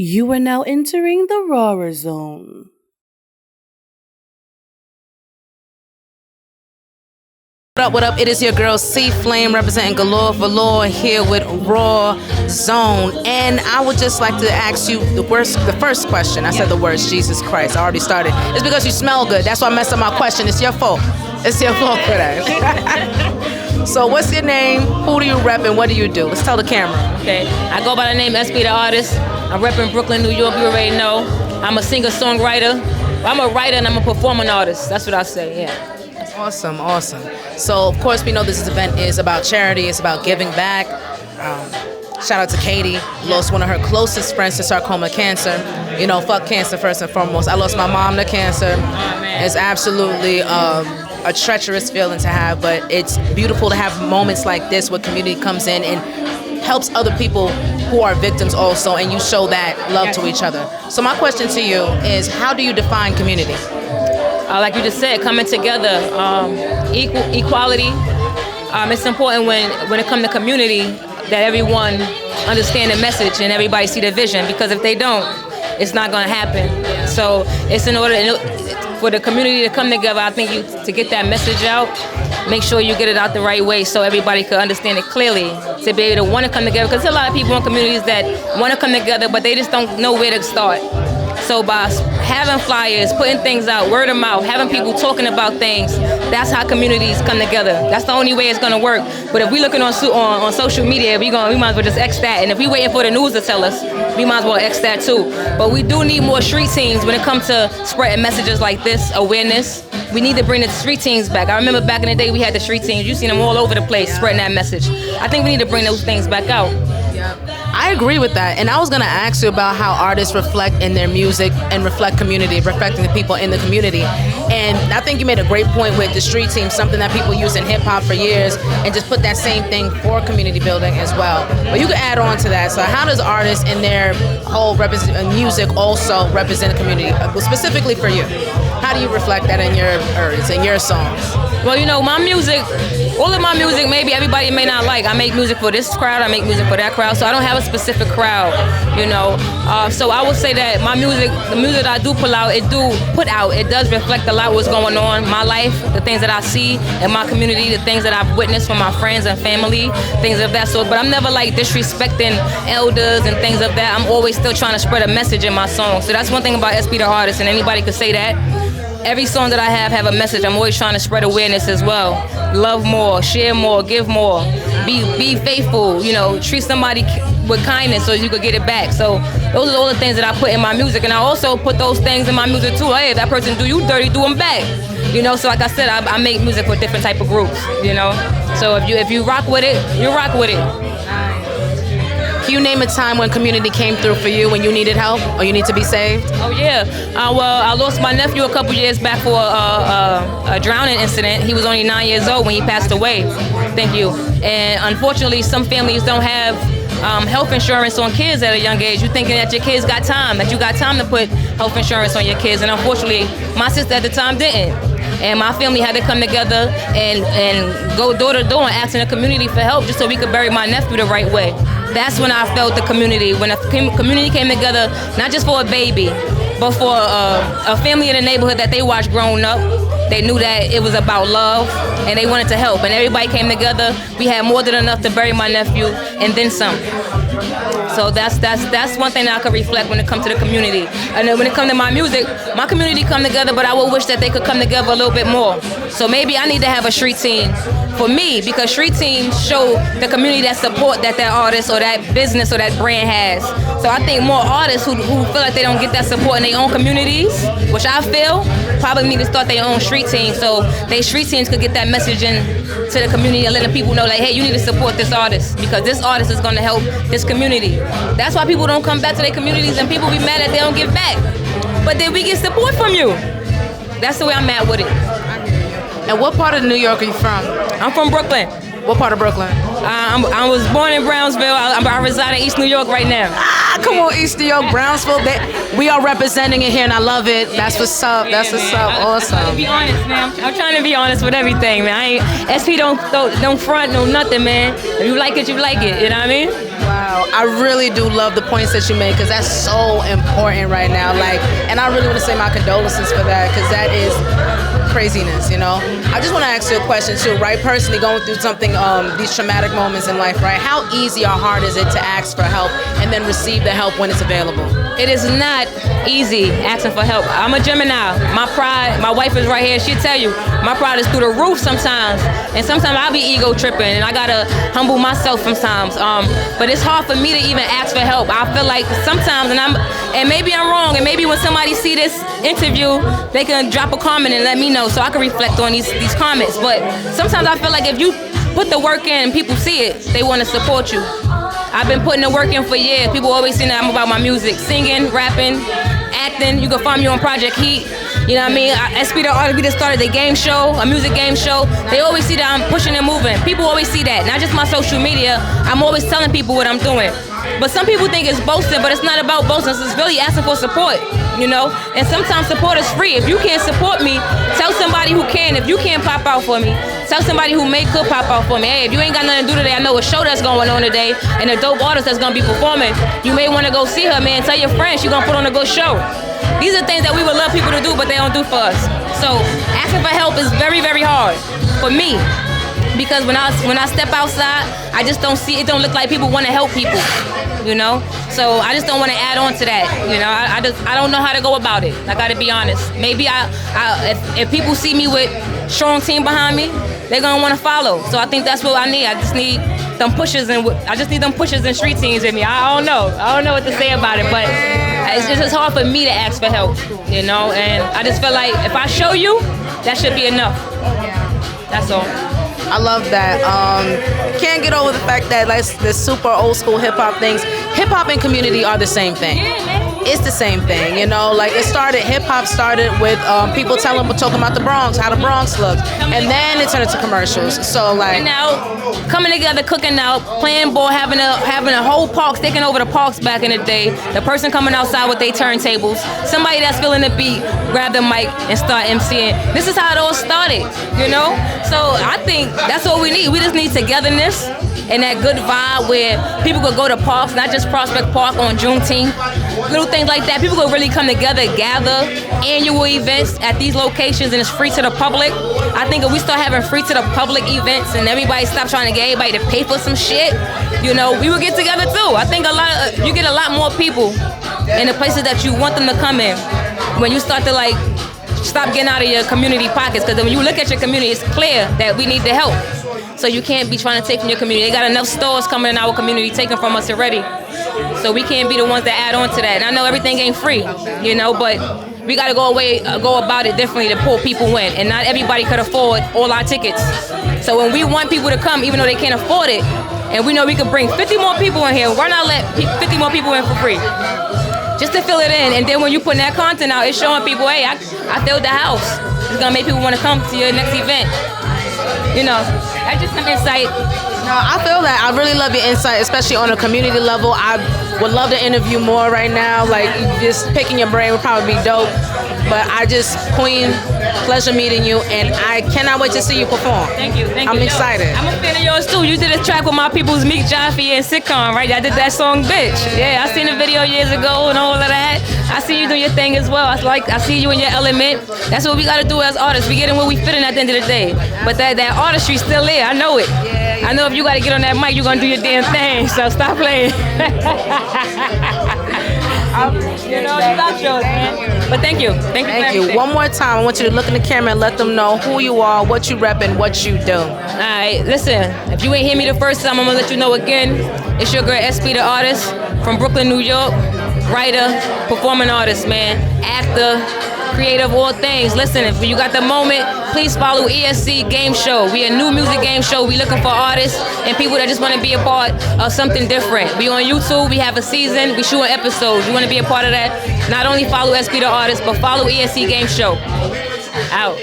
You are now entering the Rawrrzone. What up? It is your girl Cee Flame representing Galore here with Rawrrzone. And I would just like to ask you the first question. I said the words, Jesus Christ. I already started. It's because you smell good. That's why I messed up my question. It's your fault. It's your fault for that. So what's your name? Who do you rep and what do you do? Let's tell the camera. Okay. I go by the name SP the Artist. I'm repping Brooklyn, New York. You already know. I'm a singer-songwriter. I'm a writer and I'm a performing artist. That's what I say, yeah. Awesome, awesome. So, of course, we know this event is about charity. It's about giving back. Shout out to Katie. Lost one of her closest friends to sarcoma cancer. You know, fuck cancer first and foremost. I lost my mom to cancer. It's absolutely a treacherous feeling to have, but it's beautiful to have moments like this where community comes in and helps other people who are victims also, and you show that love to each other. So my question to you is, how do you define community? Like you just said, coming together, equality. It's important when it comes to community that everyone understand the message and everybody see the vision, because if they don't, it's not going to happen. So it's in order for the community to come together, I think to get that message out, make sure you get it out the right way so everybody can understand it clearly, to be able to want to come together. Because there's a lot of people in communities that want to come together, but they just don't know where to start. So by having flyers, putting things out, word of mouth, having people talking about things, that's how communities come together. That's the only way it's going to work. But if we're looking on social media, we might as well just X that. And if we're waiting for the news to tell us, we might as well X that too. But we do need more street teams when it comes to spreading messages like this, awareness. We need to bring the street teams back. I remember back in the day we had the street teams. You've seen them all over the place spreading that message. I think we need to bring those things back out. I agree with that, and I was going to ask you about how artists reflect in their music and reflect community, reflecting the people in the community. And I think you made a great point with the street team, something that people use in hip-hop for years, and just put that same thing for community building as well. But you can add on to that. So how does artists in their whole music also represent the community, specifically for you? How do you reflect that in your songs? Well, you know, my music, all of my music, maybe everybody may not like. I make music for this crowd, I make music for that crowd, so I don't have a specific crowd, you know. So I would say that my music, the music that I do put out, it does reflect a lot what's going on in my life, the things that I see in my community, the things that I've witnessed from my friends and family, things of that sort. But I'm never like disrespecting elders and things of that. I'm always still trying to spread a message in my song. So that's one thing about SP the Artist, and anybody could say that. Every song that I have a message. I'm always trying to spread awareness as well. Love more, share more, give more. Be faithful, you know, treat somebody with kindness so you could get it back. So those are all the things that I put in my music. And I also put those things in my music too. Hey, if that person do you dirty, do them back. You know, so like I said, I make music for different type of groups, you know. So if you rock with it, you rock with it. Can you name a time when community came through for you when you needed help or you need to be saved? Oh yeah, well I lost my nephew a couple years back for a drowning incident. He was only 9 years old when he passed away. Thank you. And unfortunately, some families don't have health insurance on kids at a young age. You're thinking that your kids got time, that you got time to put health insurance on your kids, and unfortunately, my sister at the time didn't. And my family had to come together and go door to door and asking the community for help just so we could bury my nephew the right way. That's when I felt the community, when a community came together, not just for a baby, but for a family in the neighborhood that they watched growing up. They knew that it was about love, and they wanted to help. And everybody came together. We had more than enough to bury my nephew, and then some. So that's one thing that I could reflect when it comes to the community. And then when it comes to my music, my community come together, but I would wish that they could come together a little bit more. So maybe I need to have a street team for me, because street teams show the community that support that artist or that business or that brand has. So I think more artists who feel like they don't get that support in their own communities, which I feel, probably need to start their own street team, so they street teams could get that message in to the community and let the people know, like, hey, you need to support this artist because this artist is going to help this community. That's why people don't come back to their communities and people be mad that they don't give back. But then we get support from you. That's the way I'm at with it. And what part of New York are you from? I'm from Brooklyn. What part of Brooklyn? I was born in Brownsville. I reside in East New York right now. Come on, East New York, Brownsville. We are representing it here, and I love it. That's what's up. That's what's up. Awesome. I'm trying to be honest, man. I'm trying to be honest with everything, man. SP don't front no nothing, man. If you like it, you like it. You know what I mean? Wow. Wow, I really do love the points that you make because that's so important right now. Like, and I really want to say my condolences for that because that is craziness, you know. I just want to ask you a question too, right? Personally going through something, these traumatic moments in life, right? How easy or hard is it to ask for help and then receive the help when it's available? It is not easy asking for help. I'm a Gemini. My pride, my wife is right here, she'll tell you, my pride is through the roof sometimes. And sometimes I'll be ego tripping and I gotta humble myself sometimes. But it's hard for me to even ask for help. I feel like sometimes, and maybe I'm wrong, and maybe when somebody see this interview, they can drop a comment and let me know so I can reflect on these comments. But sometimes I feel like if you put the work in and people see it, they want to support you. I've been putting the work in for years. People always say that I'm about my music, singing, rapping, acting. You can find me on Project Heat. You know what I mean? SP the Artist, we just started a game show, a music game show. They always see that I'm pushing and moving. People always see that, not just my social media. I'm always telling people what I'm doing. But some people think it's boasting, but it's not about boasting. It's really asking for support, you know? And sometimes support is free. If you can't support me, tell somebody who can. If you can't pop out for me, tell somebody who could pop out for me. Hey, if you ain't got nothing to do today, I know a show that's going on today and a dope artist that's gonna be performing. You may wanna go see her, man. Tell your friends she's gonna put on a good show. These are things that we would love people to do, but they don't do for us. So asking for help is very, very hard for me. Because when I step outside, I just don't see, it don't look like people want to help people, you know? So I just don't want to add on to that, you know? I don't know how to go about it. I gotta be honest. Maybe if people see me with strong team behind me, they're gonna want to follow. So I think that's what I need. I just need them pushers and street teams in me. I don't know what to say about it, but it's just hard for me to ask for help, you know? And I just feel like if I show you, that should be enough. That's all. I love that. Can't get over the fact that like the super old school hip hop things, hip hop and community are the same thing. It's the same thing, you know. Like hip hop started with people talking about the Bronx, how the Bronx looked, and then it turned into commercials. So like now, coming together, cooking out, playing ball, having a whole park, taking over the parks back in the day. The person coming outside with their turntables, somebody that's feeling the beat, grab the mic and start MCing. This is how it all started, you know. So I think that's what we need. We just need togetherness and that good vibe where people could go to parks, not just Prospect Park on Juneteenth, little things like that. People could really come together, gather, annual events at these locations, and it's free to the public. I think if we start having free to the public events and everybody stop trying to get everybody to pay for some shit, you know, we would get together too. I think you get a lot more people in the places that you want them to come in when you start to like stop getting out of your community pockets, because when you look at your community, it's clear that we need the help. So you can't be trying to take from your community. They got enough stores coming in our community taking from us already. So we can't be the ones that add on to that. And I know everything ain't free, you know, but we got to go about it differently to pull people in. And not everybody could afford all our tickets. So when we want people to come, even though they can't afford it, and we know we could bring 50 more people in here, why not let 50 more people in for free? Just to fill it in. And then when you put that content out, it's showing people, hey, I filled the house. It's going to make people want to come to your next event. You know, that's just some insight. No, I feel that. I really love your insight, especially on a community level. I would love to interview more right now. Like, just picking your brain would probably be dope. But Queen, pleasure meeting you, and I cannot wait to see you perform. Thank you. I'm excited. I'm a fan of yours too. You did a track with my people's Meek Jaffe and Sitcom, right? I did that song, Bitch. Yeah, I seen the video years ago and all of that. I see you do your thing as well. I see you in your element. That's what we gotta do as artists. We get in where we fit in at the end of the day. But that artistry's still there. I know it. I know if you gotta get on that mic, you're gonna do your damn thing. So stop playing. You know, you got yours, man. But thank you. Thank you. One more time, I want you to look in the camera and let them know who you are, what you rep, and what you do. All right, listen. If you ain't hear me the first time, I'm gonna let you know again. It's your girl SP the Artist from Brooklyn, New York. Writer, performing artist, man. Actor, creative, all things. Listen, if you got the moment, please follow ESC Game Show. We a new music game show. We looking for artists and people that just want to be a part of something different. We on YouTube. We have a season. We shooting episodes. You want to be a part of that? Not only follow SP the Artist, but follow ESC Game Show. Out.